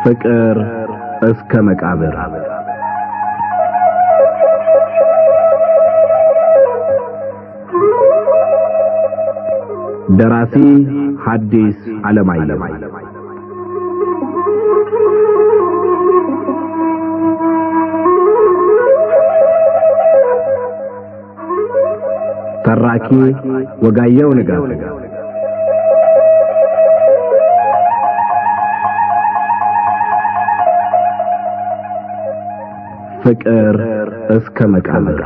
ፍቅር እስከ መቃብር ደራሲ ሐዲስ ዓለማየሁ ተራኪ ወጋየሁ ንጋቱ ፍቅር እስከ መቃብር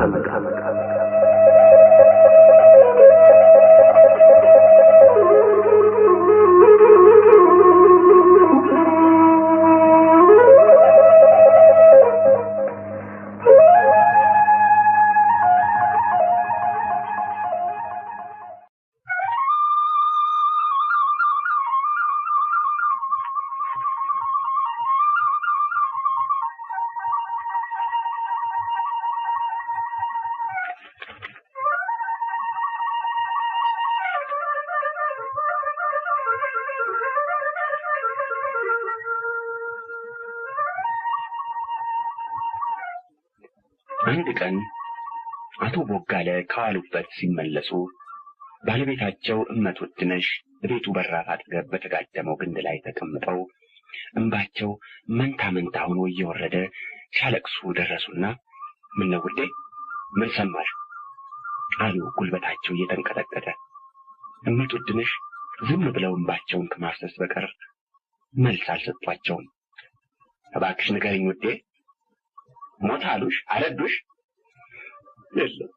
አንድ ቀን አቶ ቦጋለ ከዋሉበት ሲመለሱ ባለቤታቸው እመትወድነሽ ቤቱ በራፍ አጠገብ በተጋደመው ግንድ ላይ ተቀምጠው እንባቸው መንታ መንታ ሆኖ እየወረደ ሲያለቅሱ ደረሱና ምን ነው ውዴ ምን ሰማሽ አሉ ጉልበታቸው እየተንቀጠቀጠ። እመትወድነሽ ዝም ብለው እንባቸውን ከማፍሰስ በቀር መልስ አልሰጧቸውም። እባክሽ ንገሪኝ ውዴ ሞት አሉሽ አረዱሽ? የለም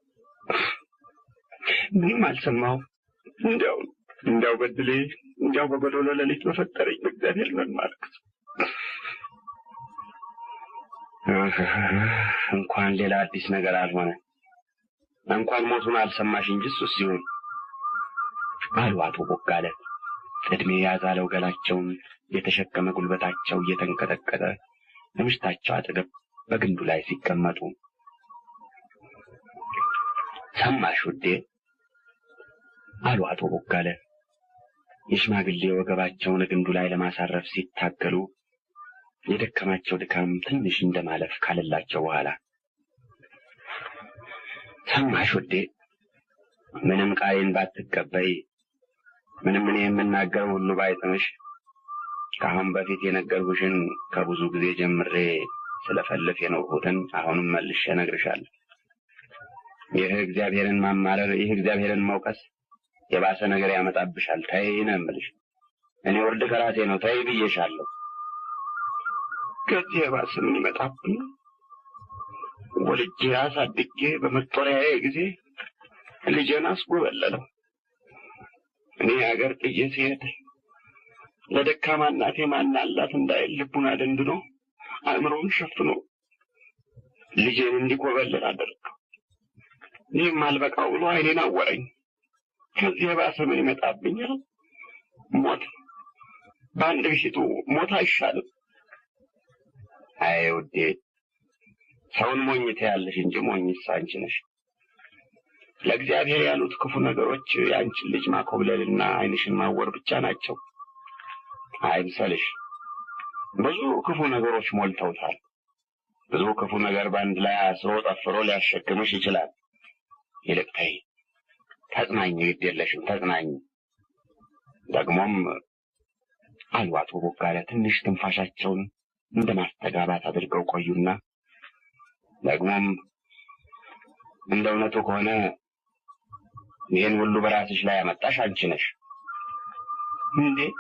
ምንም አልሰማሁም። እንዲያው በድሌ እንዲያው በጎዶሎ ሌሊት በፈጠረኝ በእግዚአብሔር መማረክ እንኳን ሌላ አዲስ ነገር አልሆነ እንኳን ሞቱን አልሰማሽ እንጂ እሱስ ሲሆን አሉ አቶ ቦጋለ እድሜ ያዛለው ገላቸውን የተሸከመ ጉልበታቸው እየተንቀጠቀጠ ለምሽታቸው አጠገብ በግንዱ ላይ ሲቀመጡ። ሰማሽ ውዴ አሉ አቶ ቦጋለ የሽማግሌ ወገባቸውን ግንዱ ላይ ለማሳረፍ ሲታገሉ የደከማቸው ድካም ትንሽ እንደማለፍ ካለላቸው በኋላ። ሰማሽ ውዴ ምንም ቃሌን ባትቀበይ ምንም እኔ የምናገረው ሁሉ ባይጥምሽ ከአሁን በፊት የነገርኩሽን ከብዙ ጊዜ ጀምሬ ስለፈለፍ የኖርሁትን አሁንም መልሼ እነግርሻለሁ። ይህ እግዚአብሔርን ማማረር ይህ እግዚአብሔርን መውቀስ የባሰ ነገር ያመጣብሻል። ተይ ነው የምልሽ። እኔ ወርድ ከራሴ ነው ተይ ብዬሻለሁ። ከዚህ የባሰ ምን ይመጣብኝ? ወልጄ አሳድጌ በመጦሪያዬ ጊዜ ልጄን አስጎበለለው። እኔ ሀገር ጥዬ ሲሄድ ለደካማ እናቴ ማን አላት እንዳይል ልቡን አደንድኖ አእምሮውን ሸፍኖ ልጄን እንዲኮበልል አደረገው። ይህም አልበቃው ብሎ አይኔን አወረኝ። ከዚህ የባሰ ምን ይመጣብኛል? ሞት በአንድ ብሽቱ ሞት አይሻልም? አይ ውዴ ሰውን ሞኝ ትያለሽ እንጂ ሞኝስ አንቺ ነሽ። ለእግዚአብሔር ያሉት ክፉ ነገሮች የአንቺን ልጅ ማኮብለልና አይንሽን ማወር ብቻ ናቸው። አይምሰልሽ ብዙ ክፉ ነገሮች ሞልተውታል። ብዙ ክፉ ነገር በአንድ ላይ አስሮ ጠፍሮ ሊያሸክምሽ ይችላል። ይልቅ ተይ ተጽናኝ፣ ግድ የለሽም ተጽናኝ። ደግሞም አሉ አቶ ቦጋለ ትንሽ ትንፋሻቸውን እንደማስተጋባት አድርገው ቆዩና ደግሞም እንደ እውነቱ ከሆነ ይህን ሁሉ በራስሽ ላይ ያመጣሽ አንቺ ነሽ። እንዴት?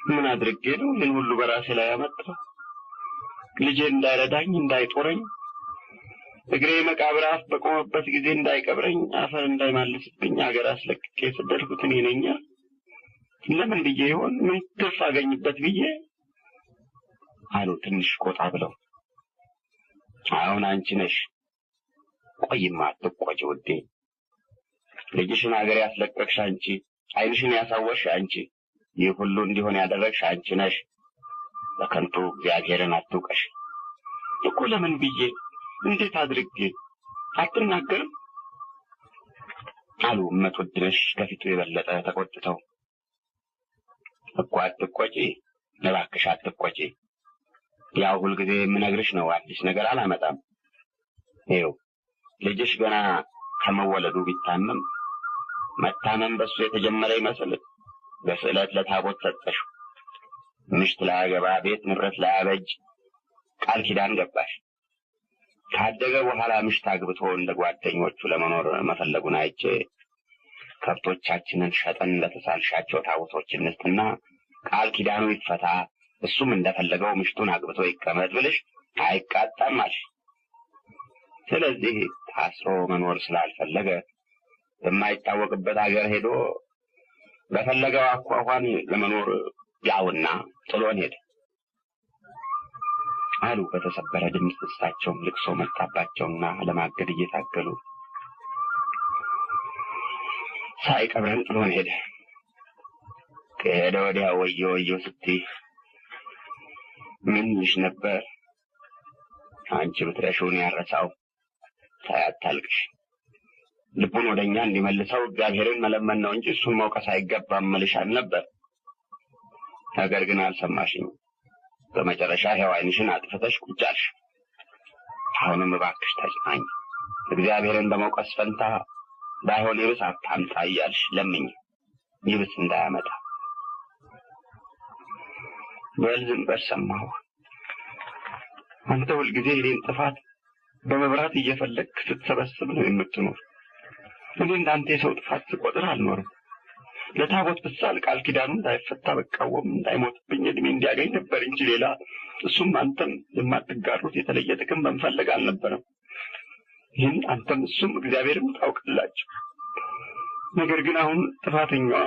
ምን አድርጌ ነው ይህን ሁሉ በራሴ ላይ ያመጣው? ልጄ እንዳይረዳኝ እንዳይጦረኝ እግሬ መቃብር አፍ በቆመበት ጊዜ እንዳይቀብረኝ አፈር እንዳይማልስብኝ አገር አስለቅቄ የሰደድኩት እኔ ነኝ። ለምን ብዬ ይሆን? ምን ትርፍ አገኝበት ብዬ አሉ ትንሽ ቆጣ ብለው። አሁን አንቺ ነሽ። ቆይማ አትቆጪ ውዴ። ልጅሽን አገር ያስለቀቅሽ አንቺ፣ አይንሽን ያሳወርሽ አንቺ፣ ይህ ሁሉ እንዲሆን ያደረግሽ አንቺ ነሽ። በከንቱ እግዚአብሔርን አትውቀሽ እኮ። ለምን ብዬ እንዴት አድርጌ አትናገርም? አሉ እመትወድነሽ ከፊቱ የበለጠ ተቆጥተው። እኮ አትቆጪ እባክሽ አትቆጪ። ያው ሁልጊዜ የምነግርሽ ነው፣ አዲስ ነገር አላመጣም። ይኸው ልጅሽ ገና ከመወለዱ ቢታመም መታመም በሱ የተጀመረ ይመስል በስዕለት ለታቦት ሰጠሽው። ምሽት ላያገባ ቤት ንብረት ላያበጅ ቃል ኪዳን ገባሽ። ካደገ በኋላ ምሽት አግብቶ እንደ ጓደኞቹ ለመኖር መፈለጉን አይቼ ከብቶቻችንን ሸጠን ለተሳልሻቸው ታቦቶች እንስጥና ቃል ኪዳኑ ይፈታ፣ እሱም እንደፈለገው ምሽቱን አግብቶ ይቀመጥ ብልሽ አይቃጣም አልሽ። ስለዚህ ታስሮ መኖር ስላልፈለገ በማይታወቅበት ሀገር ሄዶ በፈለገው አኳኋን ለመኖር ያውና ጥሎን ሄደ አሉ በተሰበረ ድምፅ። እሳቸውም ልቅሶ መጣባቸውና ለማገድ እየታገሉ ሳይቀብረን ጥሎን ሄደ። ከሄደ ወዲያ ወዮ ወዮ ስትይ ምን ይሽ ነበር? አንቺ ብትረሺውን ያረሳው ታያታልቅሽ። ልቡን ወደኛ እንዲመልሰው እግዚአብሔርን መለመን ነው እንጂ እሱን መውቀስ አይገባም መልሻል ነበር። ነገር ግን አልሰማሽኝ። በመጨረሻ ሕያው ዓይንሽን አጥፍተሽ ቁጭ አልሽ። አሁንም እባክሽ ተጽናኝ። እግዚአብሔርን በመውቀስ ፈንታ ባይሆን ይብስ አታምጣ እያልሽ ለምኝ፣ ይብስ እንዳያመጣ። በል ዝም በል ሰማሁ። አንተ ሁልጊዜ የኔን ጥፋት በመብራት እየፈለግክ ስትሰበስብ ነው የምትኖር። እኔ እንዳንተ የሰው ጥፋት ስቆጥር አልኖርም። ለታቦት ብሳል ቃል ኪዳኑ እንዳይፈታ በቃወም እንዳይሞትብኝ እድሜ እንዲያገኝ ነበር እንጂ ሌላ እሱም አንተም የማትጋሩት የተለየ ጥቅም በመፈለግ አልነበረም። ይህን አንተም እሱም እግዚአብሔርም ታውቃላችሁ። ነገር ግን አሁን ጥፋተኛዋ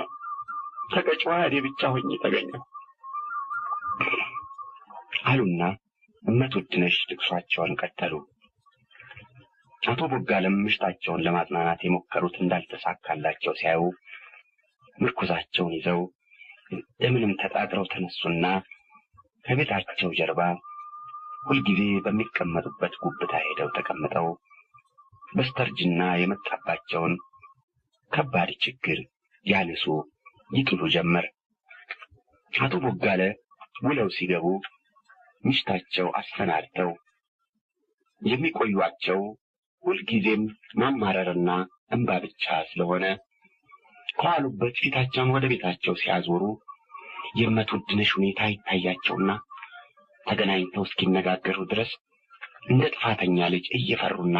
ተቀጭዋ እኔ ብቻ ሆኜ ተገኘሁ አሉና እመትውድነሽ ልቅሷቸውን ቀጠሉ። አቶ ቦጋለም ምሽታቸውን ለማጽናናት የሞከሩት እንዳልተሳካላቸው ሲያዩ ምርኩዛቸውን ይዘው እንደምንም ተጣጥረው ተነሱና ከቤታቸው ጀርባ ሁልጊዜ በሚቀመጡበት ጉብታ ሄደው ተቀምጠው በስተርጅና የመጣባቸውን ከባድ ችግር ያነሱ ይጥሉ ጀመር። አቶ ቦጋለ ውለው ሲገቡ ምሽታቸው አሰናድተው የሚቆዩአቸው ሁልጊዜም ማማረርና እንባ ብቻ ስለሆነ ከዋሉበት ፊታቸውን ወደ ቤታቸው ሲያዞሩ የእመትውድነሽ ሁኔታ ይታያቸውና ተገናኝተው እስኪነጋገሩ ድረስ እንደ ጥፋተኛ ልጅ እየፈሩና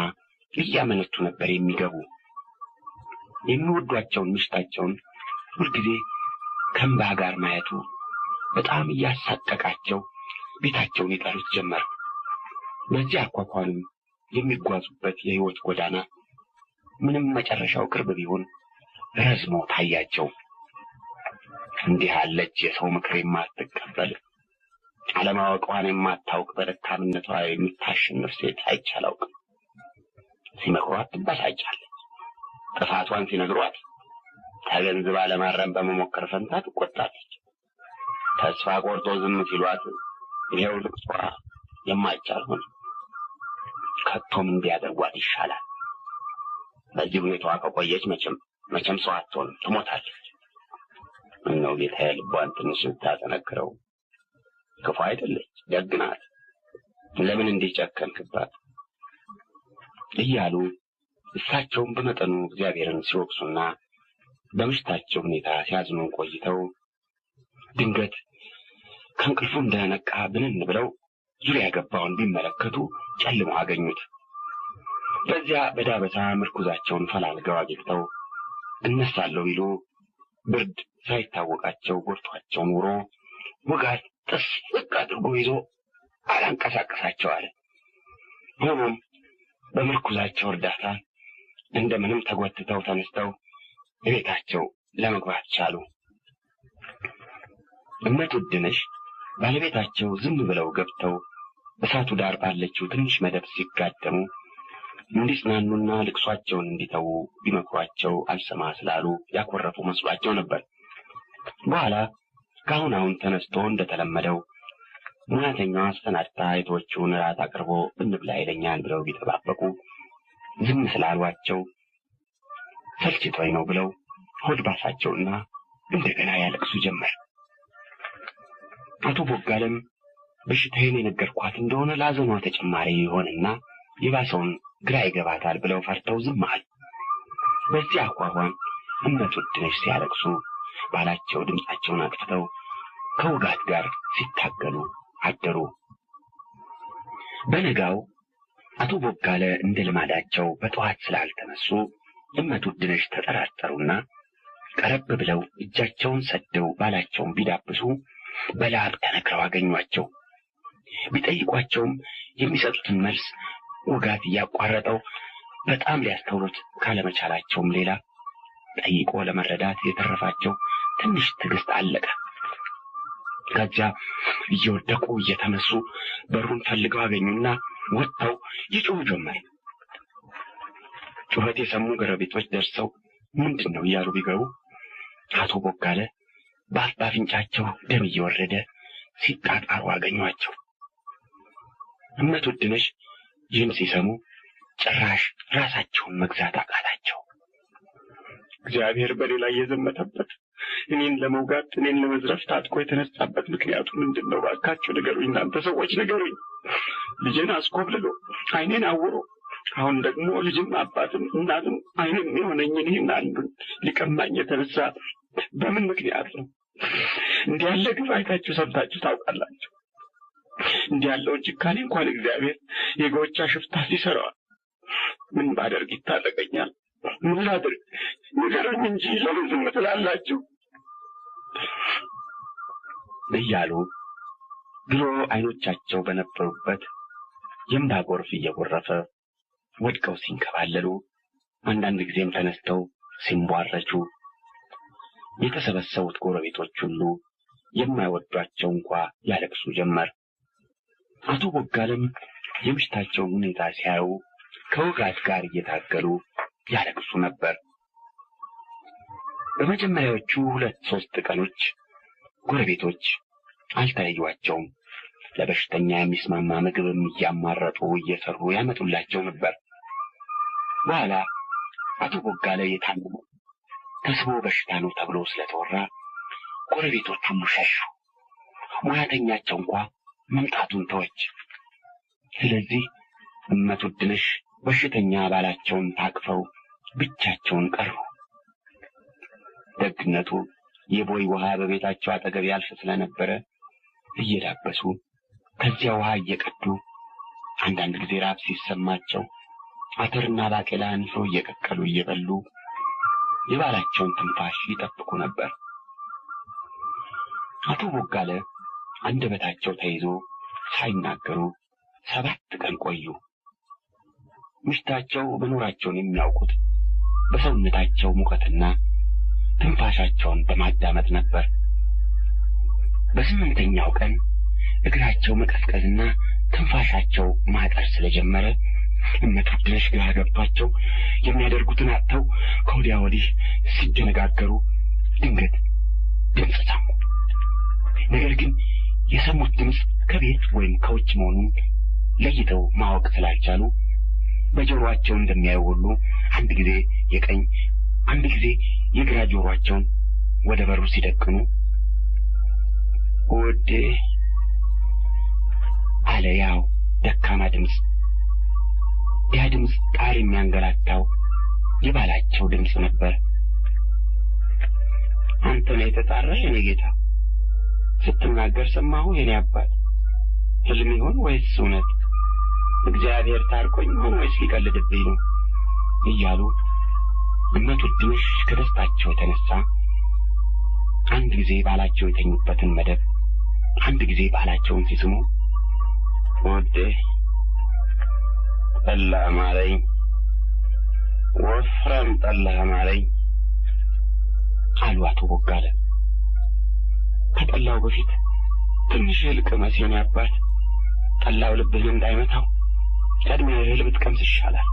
እያመነቱ ነበር የሚገቡ። የሚወዷቸውን ምሽታቸውን ሁልጊዜ ከእንባ ጋር ማየቱ በጣም እያሳቀቃቸው ቤታቸውን ይጠሩት ጀመር። በዚህ አኳኋንም የሚጓዙበት የሕይወት ጎዳና ምንም መጨረሻው ቅርብ ቢሆን ረዝሞ ታያቸው። እንዲህ አለች የሰው ምክር የማትቀበል አለማወቋን የማታውቅ በደካምነቷ የምታሸንፍ ሴት አይቼ አላውቅም። ሲመክሯት ትበሳጫለች። ጥፋቷን ሲነግሯት ተገንዝባ ለማረም በመሞከር ፈንታ ትቆጣለች። ተስፋ ቆርጦ ዝም ሲሏት ይሄው ልቅሷ የማይቻል ሆነ። ከቶም እንዲያደርጓት ይሻላል። በዚህ ሁኔታዋ ከቆየች መቼም ሰው አትሆንም፣ ትሞታለች። ምነው ጌታዬ ልቧን ትንሽ ብታጠነክረው። ክፉ አይደለች፣ ደግ ናት። ለምን እንዲህ ጨከንክባት? እያሉ እሳቸውም በመጠኑ እግዚአብሔርን ሲወቅሱና በምሽታቸው ሁኔታ ሲያዝኑ ቆይተው ድንገት ከእንቅልፉ እንደነቃ ብንን ብለው ዙሪያ ገባውን ቢመለከቱ ጨልሞ አገኙት። በዚያ በዳበሳ ምርኩዛቸውን ፈላልገው አግኝተው እነሳለሁ ቢሉ ብርድ ሳይታወቃቸው ጎርቷቸው ኑሮ ውጋት ጥስቅ አድርጎ ይዞ አላንቀሳቀሳቸው አለ። ሆኖም በምርኩዛቸው እርዳታ እንደምንም ተጎትተው ተነስተው ቤታቸው ለመግባት ቻሉ። እመትውድነሽ ባለቤታቸው ዝም ብለው ገብተው እሳቱ ዳር ባለችው ትንሽ መደብ ሲጋደሙ እንዲጽናኑና ልቅሷቸውን እንዲተዉ ቢመክሯቸው አልሰማ ስላሉ ያኮረፉ መስሏቸው ነበር። በኋላ አሁን ተነስቶ እንደተለመደው ሙያተኛዋ አሰናድታ አይቶቹን ራት አቅርቦ እንብላ ይለኛል ብለው ቢጠባበቁ ዝም ስላሏቸው ሰልችቶኝ ነው ብለው ሆድ ባሳቸውና እንደገና ያለቅሱ ጀመር። አቶ ቦጋለም በሽታዬን የነገርኳት እንደሆነ ላዘኗ ተጨማሪ ይሆንና የባሰውን ግራ ይገባታል ብለው ፈርተው ዝም አሉ። በዚህ አኳኋን እመትወድነሽ ሲያለቅሱ ባላቸው ድምፃቸውን አጥፍተው ከውጋት ጋር ሲታገሉ አደሩ። በነጋው አቶ ቦጋለ እንደ ልማዳቸው በጠዋት ስላልተነሱ እመትወድነሽ ተጠራጠሩና ቀረብ ብለው እጃቸውን ሰደው ባላቸውን ቢዳብሱ በላብ ተነክረው አገኟቸው። ቢጠይቋቸውም የሚሰጡትን መልስ ውጋት እያቋረጠው በጣም ሊያስተውሉት ካለመቻላቸውም ሌላ ጠይቆ ለመረዳት የተረፋቸው ትንሽ ትዕግስት አለቀ። ከዚያ እየወደቁ እየተነሱ በሩን ፈልገው አገኙና ወጥተው ይጮሁ ጀመሩ። ጩኸት የሰሙ ጎረቤቶች ደርሰው ምንድን ነው እያሉ ቢገቡ አቶ ቦጋለ በአፍንጫቸው ደም እየወረደ ሲጣጣሩ አገኟቸው። እመትወድነሽ ይህን ሲሰሙ ጭራሽ ራሳቸውን መግዛት አቃታቸው። እግዚአብሔር በሌላ እየዘመተበት እኔን ለመውጋት እኔን ለመዝረፍ ታጥቆ የተነሳበት ምክንያቱ ምንድን ነው? እባካችሁ ንገሩኝ፣ እናንተ ሰዎች ንገሩኝ። ልጄን አስኮብልሎ ዓይኔን አውሮ አሁን ደግሞ ልጅም አባትም እናትም ዓይንም የሆነኝን ይህን አንዱን ሊቀማኝ የተነሳ በምን ምክንያት ነው? እንዲህ ያለ ግፍ አይታችሁ ሰምታችሁ ታውቃላችሁ? እንዲህ ያለውን ጭካኔ እንኳን እግዚአብሔር የጎቻ ሽፍታ ሲሰራዋል። ምን ባደርግ ይታረቀኛል? ምን ላድርግ? ንገሩኝ እንጂ ለምን ዝም ትላላችሁ? እያሉ ድሮ ዓይኖቻቸው በነበሩበት የእንባ ጎርፍ እየጎረፈ ወድቀው ሲንከባለሉ፣ አንዳንድ ጊዜም ተነስተው ሲንቧረቹ የተሰበሰቡት ጎረቤቶች ሁሉ የማይወዷቸው እንኳ ያለቅሱ ጀመር። አቶ ቦጋለም የምሽታቸውን ሁኔታ ሲያዩ ከውጋት ጋር እየታገሉ ያለቅሱ ነበር። በመጀመሪያዎቹ 2-3 ቀኖች ጎረቤቶች አልተለዩዋቸውም። ለበሽተኛ የሚስማማ ምግብም እያማረጡ እየሰሩ ያመጡላቸው ነበር። በኋላ አቶ ቦጋለ የታመሙ ተስቦ በሽታ ነው ተብሎ ስለተወራ ጎረቤቶች ሁሉ ሸሹ። ሙያተኛቸው እንኳ መምጣቱን ተወች። ስለዚህ እመትወድነሽ በሽተኛ ባላቸውን ታቅፈው ብቻቸውን ቀሩ። ደግነቱ የቦይ ውሃ በቤታቸው አጠገብ ያልፍ ስለነበረ እየዳበሱ ከዚያ ውሃ እየቀዱ አንዳንድ ጊዜ ራብ ሲሰማቸው አተርና ባቄላ ንፍሮ እየቀቀሉ እየበሉ የባላቸውን ትንፋሽ ይጠብቁ ነበር። አቶ ቦጋለ አንደበታቸው ተይዞ ሳይናገሩ 7 ቀን ቆዩ። ምሽታቸው መኖራቸውን የሚያውቁት በሰውነታቸው ሙቀትና ትንፋሻቸውን በማዳመጥ ነበር። በ8ኛው ቀን እግራቸው መቀዝቀዝና ትንፋሻቸው ማጠር ስለጀመረ እመትወድነሽ ግራ ገብቷቸው የሚያደርጉትን አጥተው ከወዲያ ወዲህ ሲደነጋገሩ ድንገት ድምፅ ሰሙ። ነገር ግን የሰሙት ድምፅ ከቤት ወይም ከውጭ መሆኑን ለይተው ማወቅ ስላልቻሉ በጆሮአቸው እንደሚያዩ ሁሉ አንድ ጊዜ የቀኝ አንድ ጊዜ የግራ ጆሮአቸውን ወደ በሩ ሲደቅኑ ወዴ አለ ያው ደካማ ድምፅ። ያ ድምፅ ጣር የሚያንገላታው የባላቸው ድምፅ ነበር። አንተ ነህ የተጣራ የኔ ጌታ፣ ስትናገር ሰማሁ የኔ አባት። ህልም ይሆን ወይስ እውነት? እግዚአብሔር ታርቆኝ ይሆን ወይስ ሊቀልድብኝ ነው? እያሉ እመትወድነሽ ከደስታቸው የተነሳ አንድ ጊዜ ባላቸው የተኙበትን መደብ አንድ ጊዜ ባላቸውን ሲስሙ ወዴ ጠላ ማረኝ፣ ወፍራም ጠላ ማረኝ አሉ አቶ ቦጋለ። ከጠላው በፊት ትንሽ እህል ቅመስ የኔ አባት፣ ጠላው ልብህን እንዳይመታው ቀድመህ እህል ብትቀምስ ይሻላል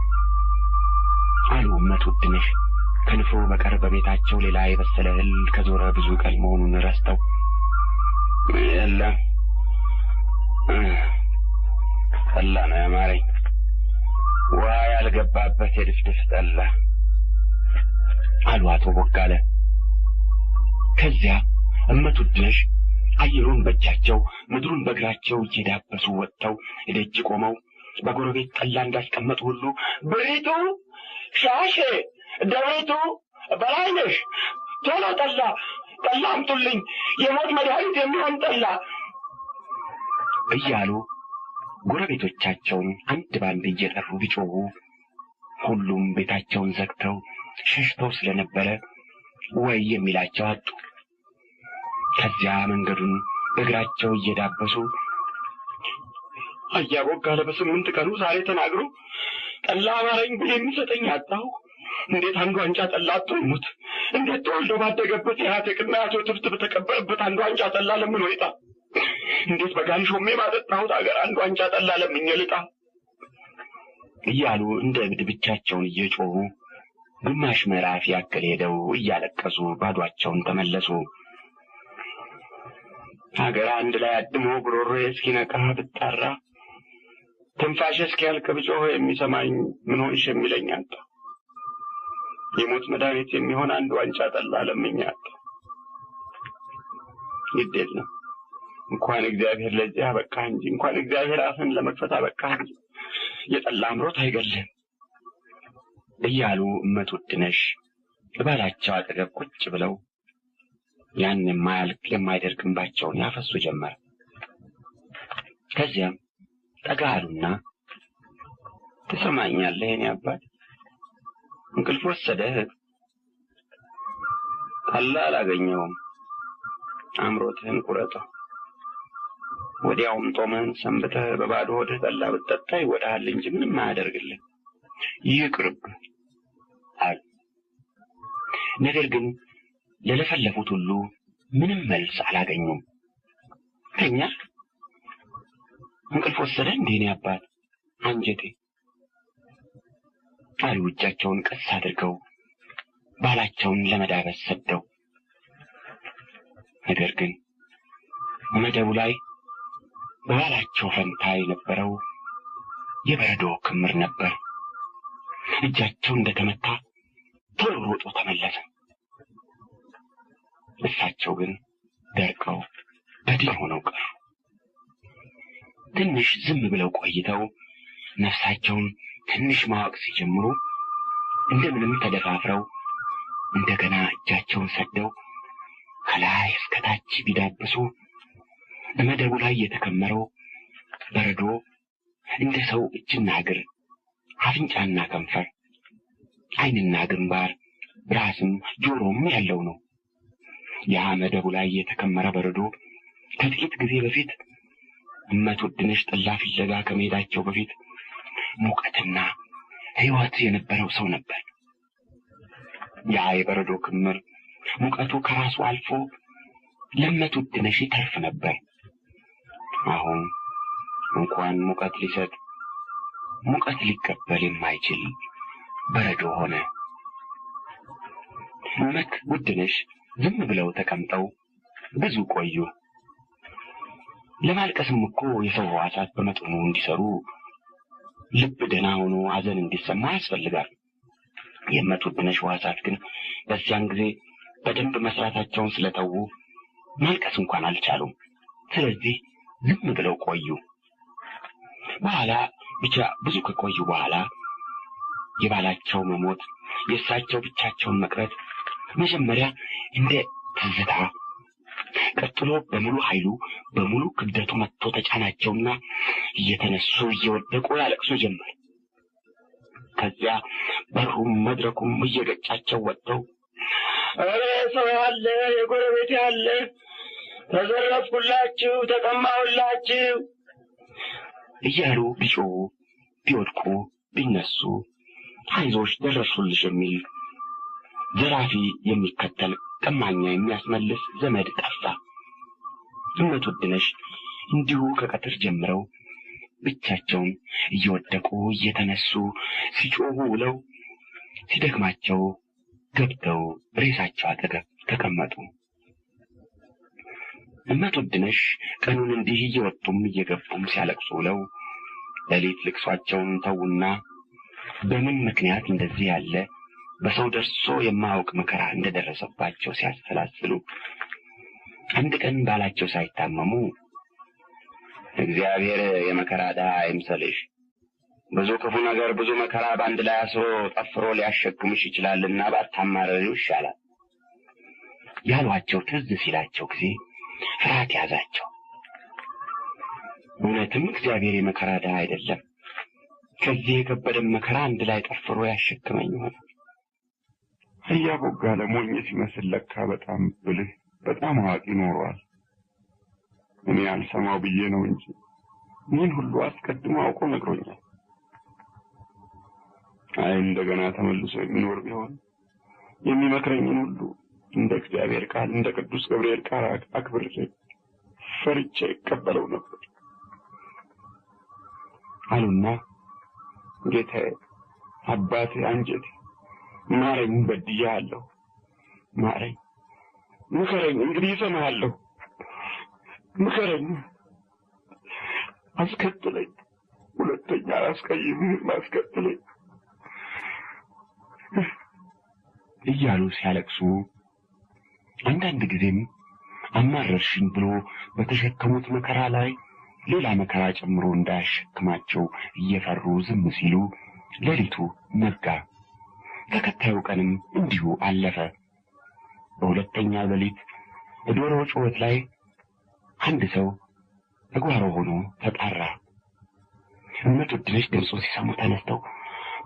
አሉ እመትወድነሽ። ከንፍሮ በቀር በቤታቸው ሌላ የበሰለ እህል ከዞረ ብዙ ቀን መሆኑን ረስተው የለም ጠላ ነው ያማረኝ፣ ውሃ ያልገባበት የድፍድፍ ጠላ አሉ አቶ ቦጋለ። ከዚያ እመትወድነሽ አየሩን በእጃቸው ምድሩን በእግራቸው እየዳበሱ ወጥተው ደጅ ቆመው በጎረቤት ጠላ እንዳስቀመጡ ሁሉ ብሪቱ፣ ሻሼ፣ ደሬቱ፣ በላይነሽ ቶሎ ጠላ አምጡልኝ፣ የሞት መድኃኒት የሚሆን ጠላ እያሉ ጎረቤቶቻቸውን አንድ ባንድ እየጠሩ ቢጮሁ ሁሉም ቤታቸውን ዘግተው ሸሽተው ስለነበረ ወይ የሚላቸው አጡ። ከዚያ መንገዱን በእግራቸው እየዳበሱ አያቦጋለ በ8 ቀኑ ዛሬ ተናግሮ ጠላ አማረኝ ብሎ የሚሰጠኝ አጣሁ። እንዴት አንድ ዋንጫ ጠላ አጥቶ ይሙት? እንዴት ተወልዶ ባደገበት የአያቴቅና የአቶ ትብት በተቀበረበት አንድ ዋንጫ ጠላ ለምን ወይጣ? እንዴት በጋን ሾሜ ባጠጣሁት አገር አንድ ዋንጫ ጠላ ለምኜ ልጣ? እያሉ እንደ እብድ ብቻቸውን እየጮሁ ግማሽ ምዕራፍ ያክል ሄደው እያለቀሱ ባዷቸውን ተመለሱ። ሀገር አንድ ላይ አድሞ ጉሮሮዬ እስኪነቃ ብጣራ ትንፋሽ እስኪያልቅ ብጮህ የሚሰማኝ ምን ሆንሽ የሚለኝ አጣ። የሞት መድኃኒት የሚሆን አንድ ዋንጫ ጠላ ለምኜ አጣ። ግድ የለም እንኳን እግዚአብሔር ለዚህ አበቃ እንጂ እንኳን እግዚአብሔር አፍን ለመክፈት አበቃ እንጂ የጠላ አምሮት አይገልም እያሉ እመት ውድነሽ ባላቸው አጠገብ ቁጭ ብለው ያን የማያልቅ የማይደርቅ እንባቸውን ያፈሱ ጀመር። ከዚያም ጠጋሉና ትሰማኛለህ የኔ አባት? እንቅልፍ ወሰደህ? ጠላ አላገኘውም። አምሮትህን ቁረጠው። ወዲያውም ጦምህን ሰንብተህ በባዶ ሆድህ ጠላ ብትጠጣ ይወዳሃል እንጂ ምንም አያደርግልህ። ይቅርብህ አሉ። ነገር ግን ለለፈለፉት ሁሉ ምንም መልስ አላገኙም። ተኛ? እንቅልፍ ወሰደ እንዴ የኔ አባት? አንጀቴ አሉ እጃቸውን ቀስ አድርገው ባላቸውን ለመዳበስ ሰደው። ነገር ግን መደቡ ላይ በባላቸው ፈንታ የነበረው የበረዶ ክምር ነበር። እጃቸው እንደተመታ ቶሎ ሮጦ ተመለሰ። እሳቸው ግን ደርቀው በድን ሆነው ቀሩ። ትንሽ ዝም ብለው ቆይተው ነፍሳቸውን ትንሽ ማወቅ ሲጀምሩ እንደምንም ተደፋፍረው እንደገና እጃቸውን ሰደው ከላይ እስከታች ቢዳብሱ በመደቡ ላይ የተከመረው በረዶ እንደ ሰው እጅና እግር፣ አፍንጫና ከንፈር፣ ዓይንና ግንባር፣ ራስም ጆሮም ያለው ነው። ያ መደቡ ላይ የተከመረ በረዶ ከጥቂት ጊዜ በፊት እመት ውድነሽ ጠላ ፍለጋ ከመሄዳቸው በፊት ሙቀትና ሕይወት የነበረው ሰው ነበር። ያ የበረዶ ክምር ሙቀቱ ከራሱ አልፎ ለእመት ውድነሽ ይተርፍ ነበር። አሁን እንኳን ሙቀት ሊሰጥ ሙቀት ሊቀበል የማይችል በረዶ ሆነ። እመት ውድነሽ ዝም ብለው ተቀምጠው ብዙ ቆዩ። ለማልቀስም እኮ የሰው ሕዋሳት በመጠኑ እንዲሰሩ ልብ ደህና ሆኖ ሐዘን እንዲሰማ ያስፈልጋል። የእመት ውድነሽ ሕዋሳት ግን በዚያን ጊዜ በደንብ መስራታቸውን ስለተዉ ማልቀስ እንኳን አልቻሉም። ስለዚህ ዝም ብለው ቆዩ። በኋላ ብቻ ብዙ ከቆዩ በኋላ የባላቸው መሞት፣ የእሳቸው ብቻቸውን መቅረት መጀመሪያ እንደ ትዝታ፣ ቀጥሎ በሙሉ ኃይሉ በሙሉ ክብደቱ መጥቶ ተጫናቸውና እየተነሱ እየወደቁ ያለቅሱ ጀመር። ከዚያ በሩም መድረኩም እየገጫቸው ወጥተው ኧረ ሰው ያለ የጎረቤት ያለ ተዘረፍኩላችሁ፣ ተቀማሁላችሁ እያሉ ቢጮሁ ቢወድቁ ቢነሱ አይዞሽ ደረሱልሽ የሚል ዘራፊ የሚከተል ቀማኛ የሚያስመልስ ዘመድ ጠፋ። እመት ውድነሽ እንዲሁ ከቀትር ጀምረው ብቻቸውን እየወደቁ እየተነሱ ሲጮሁ ውለው ሲደክማቸው ገብተው ሬሳቸው አጠገብ ተቀመጡ። እመት ውድነሽ ቀኑን እንዲህ እየወጡም እየገቡም ሲያለቅሱ ውለው ሌሊት ልቅሷቸውን ተውና በምን ምክንያት እንደዚህ ያለ በሰው ደርሶ የማያውቅ መከራ እንደደረሰባቸው ሲያሰላስሉ አንድ ቀን ባላቸው ሳይታመሙ እግዚአብሔር የመከራ ድሃ አይምሰልሽ፣ ብዙ ክፉ ነገር ብዙ መከራ በአንድ ላይ አስሮ ጠፍሮ ሊያሸክምሽ ይችላልና ባታማረሪው ይሻላል ያሏቸው ትዝ ሲላቸው ጊዜ ፍርሃት ያዛቸው። እውነትም እግዚአብሔር የመከራ ድሃ አይደለም፣ ከዚህ የከበደም መከራ አንድ ላይ ጠፍሮ ያሸክመኝ ሆነ። እያቦጋለ ሞኝ ሲመስል ለካ በጣም ብልህ በጣም አዋቂ ኖሯል። እኔ አልሰማው ብዬ ነው እንጂ ምን ሁሉ አስቀድሞ አውቆ ነግሮኛል። አይ እንደገና ተመልሶ የሚኖር ቢሆን የሚመክረኝን ሁሉ እንደ እግዚአብሔር ቃል እንደ ቅዱስ ገብርኤል ቃል አክብሬ ፈርቼ ይቀበለው ነበር አሉና ጌታዬ አባቴ አንጀቴ ማረኝ፣ በድያለሁ፣ ማረኝ፣ ምከረኝ፣ እንግዲህ እሰማሃለሁ፣ ምከረኝ፣ አስከትለኝ፣ ሁለተኛ አላስቀይምህም፣ አስከትለኝ እያሉ ሲያለቅሱ አንዳንድ ጊዜም አማረርሽኝ ብሎ በተሸከሙት መከራ ላይ ሌላ መከራ ጨምሮ እንዳያሸክማቸው እየፈሩ ዝም ሲሉ ሌሊቱ ነጋ። ተከታዩ ቀንም እንዲሁ አለፈ። በሁለተኛው ሌሊት በዶሮ ጩኸት ላይ አንድ ሰው እጓሮ ሆኖ ተጣራ። እመቱድነሽ ድምፁ ሲሰሙ ተነስተው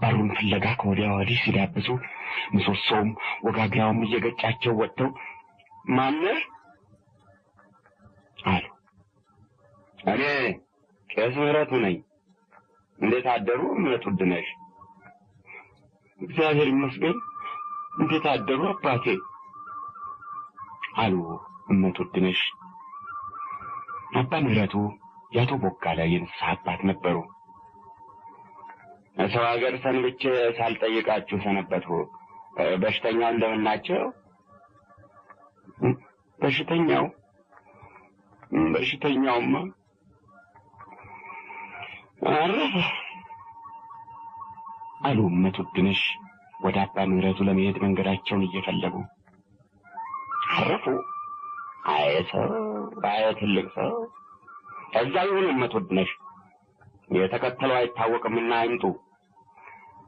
ባሩን ፍለጋ ከወዲያ ወዲህ ሲዳብሱ ምሰሶውም ወጋግራውም እየገጫቸው ወጥተው ማነህ አሉ። እኔ ቄስ ምህረቱ ነኝ። እንዴት አደሩ እመቱድነሽ? እግዚአብሔር ይመስገን። እንዴት አደሩ አባቴ አሉ እመቱድነሽ። አባ ምህረቱ ያቶ ቦጋለ የንስሐ አባት ነበሩ። ሰው ሀገር ሰንብቼ ሳልጠይቃችሁ ሰነበትኩ። በሽተኛው እንደምን ናቸው? በሽተኛውማ አረፈ አሉ እመቱድነሽ ወደ አባ ምህረቱ ለመሄድ መንገዳቸውን እየፈለጉ። አረፉ? አይ ሰው፣ አይ ትልቅ ሰው። እዛ ይሁኑ እመቱድነሽ፣ የተከተለው አይታወቅምና አይምጡ።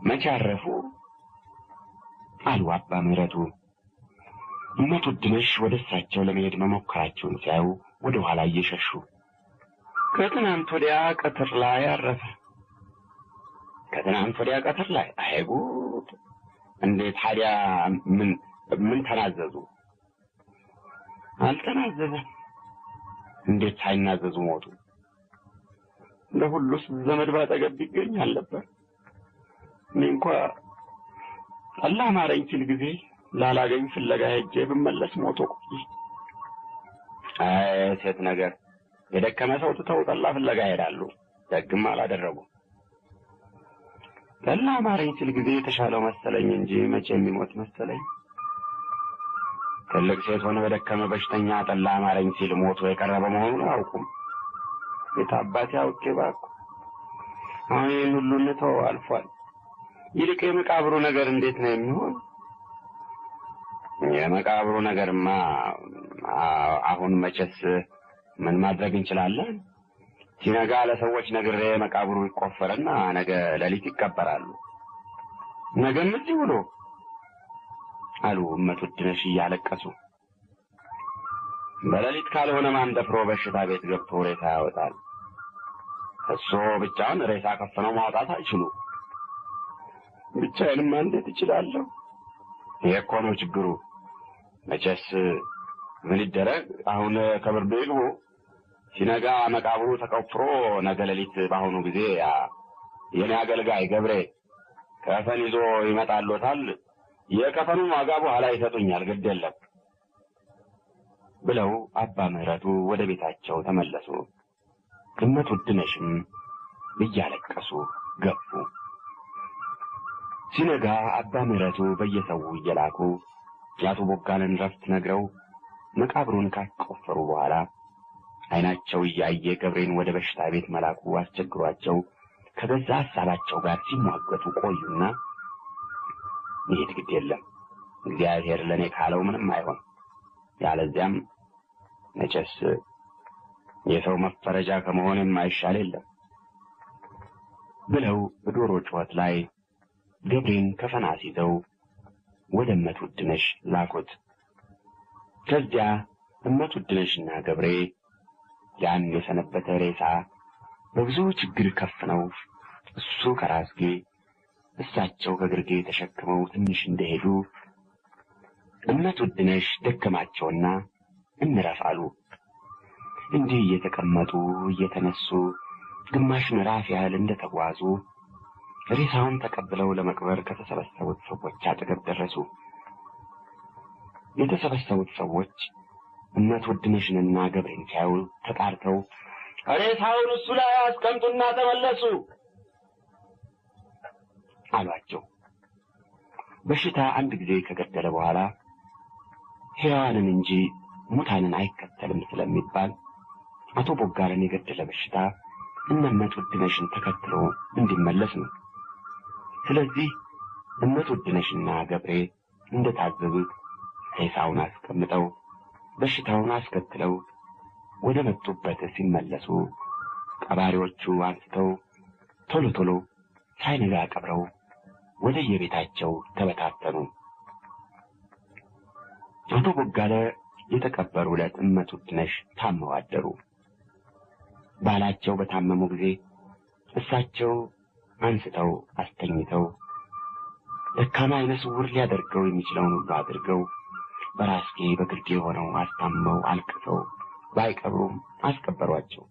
መቼ አረፉ አሉ አባ ምህረቱ። እመቱድነሽ ወደ እሳቸው ለመሄድ መሞከራቸውን ሲያዩ ወደ ኋላ እየሸሹ ከትናንት ወዲያ ቀትር ላይ አረፈ። ከትናንት ወዲያ ቀትር ላይ? አይጉድ! እንዴት ታዲያ ምን ተናዘዙ? አልተናዘዘም። እንዴት ሳይናዘዙ ሞቱ? ለሁሉስ ዘመድ ባጠገብ ቢገኝ አልነበር? እኔ እንኳ አላህ ማረኝ ሲል ጊዜ ላላገኝ ፍለጋ ሄጄ ብመለስ ሞቶ ቆይ። አይ ሴት ነገር፣ የደከመ ሰው ትተው ጠላ ፍለጋ ሄዳሉ። ደግም አላደረጉ። አላህ ማረኝ ሲል ጊዜ የተሻለው መሰለኝ እንጂ መቼ የሚሞት መሰለኝ። ትልቅ ሴት ሆነ በደከመ በሽተኛ ጠላ ማረኝ ሲል ሞቶ የቀረበ መሆኑን አያውቁም። የታባቴ አውቄ ባኩ። አሁን ይህን ሁሉ እንተው አልፏል። ይልቅ የመቃብሩ ነገር እንዴት ነው የሚሆን? የመቃብሩ ነገርማ አሁን መቼስ ምን ማድረግ እንችላለን? ሲነጋ ለሰዎች ነግሬ መቃብሩ ይቆፈርና ነገ ሌሊት ይቀበራሉ። ነገም እዚህ ውሎ አሉ እመቱድነሽ እያለቀሱ። በሌሊት ካልሆነ ማን ደፍሮ በሽታ ቤት ገብቶ ሬሳ ያወጣል? እሱ ብቻውን ሬሳ ከፍነው ማውጣት አይችሉ። ብቻዬንማ እንዴት እችላለሁ? ይሄ እኮ ነው ችግሩ። መቼስ ምን ይደረግ? አሁን ከብርዱ ይግቡ። ሲነጋ መቃብሩ ተቆፍሮ ነገ ሌሊት በአሁኑ ጊዜ የኔ አገልጋይ ገብሬ ከፈን ይዞ ይመጣልዎታል። የከፈኑን ዋጋ በኋላ ይሰጡኛል፣ ግድ የለም ብለው አባ ምህረቱ ወደ ቤታቸው ተመለሱ። እመቱድነሽም እያለቀሱ ገቡ። ሲነጋ አባ ምህረቱ በየሰው እየላኩ ያቶ ቦጋለን ረፍት ነግረው መቃብሩን ካስቆፈሩ በኋላ አይናቸው እያየ ገብሬን ወደ በሽታ ቤት መላኩ አስቸግሯቸው ከገዛ ሐሳባቸው ጋር ሲሟገቱ ቆዩና ይሄድ ግድ የለም እግዚአብሔር ለኔ ካለው ምንም አይሆን፣ ያለዚያም መቼስ የሰው መፈረጃ ከመሆን የማይሻል የለም ብለው በዶሮ ጩኸት ላይ ገብሬን ከፈናስ ይዘው ወደ እመት ውድነሽ ላኩት። ከዚያ እመት ውድነሽና ገብሬ ያን የሰነበተ ሬሳ በብዙ ችግር ከፍነው እሱ ከራስጌ እሳቸው ከግርጌ ተሸክመው ትንሽ እንደሄዱ እመት ውድነሽ ደከማቸውና እንረፍ አሉ። እንዲህ እየተቀመጡ እየተነሱ ግማሽ ምዕራፍ ያህል እንደተጓዙ ሬሳውን ተቀብለው ለመቅበር ከተሰበሰቡት ሰዎች አጠገብ ደረሱ። የተሰበሰቡት ሰዎች እመት ውድነሽንና ገብሬን ሲያዩ ተጣርተው ሬሳውን እሱ ላይ አስቀምጡና ተመለሱ አሏቸው። በሽታ አንድ ጊዜ ከገደለ በኋላ ሕያዋንን እንጂ ሙታንን አይከተልም ስለሚባል አቶ ቦጋለን የገደለ በሽታ እመት ውድነሽን ተከትሎ እንዲመለስ ነው። ስለዚህ እመት ውድነሽና ገብሬ እንደታዘዙት ሬሳውን አስቀምጠው በሽታውን አስከትለው ወደ መጡበት ሲመለሱ ቀባሪዎቹ አንስተው ቶሎ ቶሎ ሳይነጋ ቀብረው ወደ የቤታቸው ተበታተኑ። አቶ ቦጋለ የተቀበሩ ዕለት እመት ውድነሽ ታመው አደሩ። ባላቸው በታመሙ ጊዜ እሳቸው አንስተው አስተኝተው ደካማ ዓይነ ስውር ሊያደርገው የሚችለውን ሁሉ አድርገው በራስጌ በግርጌ ሆነው አስታመው አልቅሰው ባይቀብሩም አስቀበሯቸው።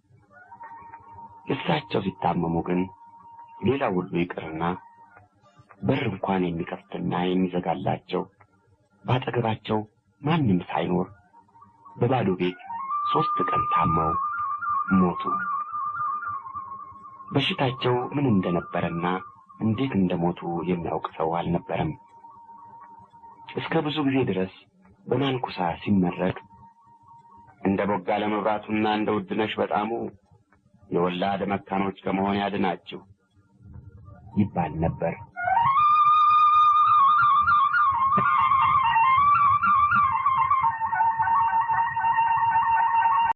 እሳቸው ሲታመሙ ግን ሌላ ሁሉ ይቅርና በር እንኳን የሚከፍትና የሚዘጋላቸው ባጠገባቸው ማንም ሳይኖር በባዶ ቤት 3 ቀን ታመው ሞቱ። በሽታቸው ምን እንደነበረና እንዴት እንደሞቱ የሚያውቅ ሰው አልነበረም። እስከ ብዙ ጊዜ ድረስ በማንኩሳ ሲመረቅ እንደ ቦጋለ መብራቱና እንደ ውድነሽ በጣሙ የወላድ መካኖች ከመሆን ያድናችሁ ይባል ነበር።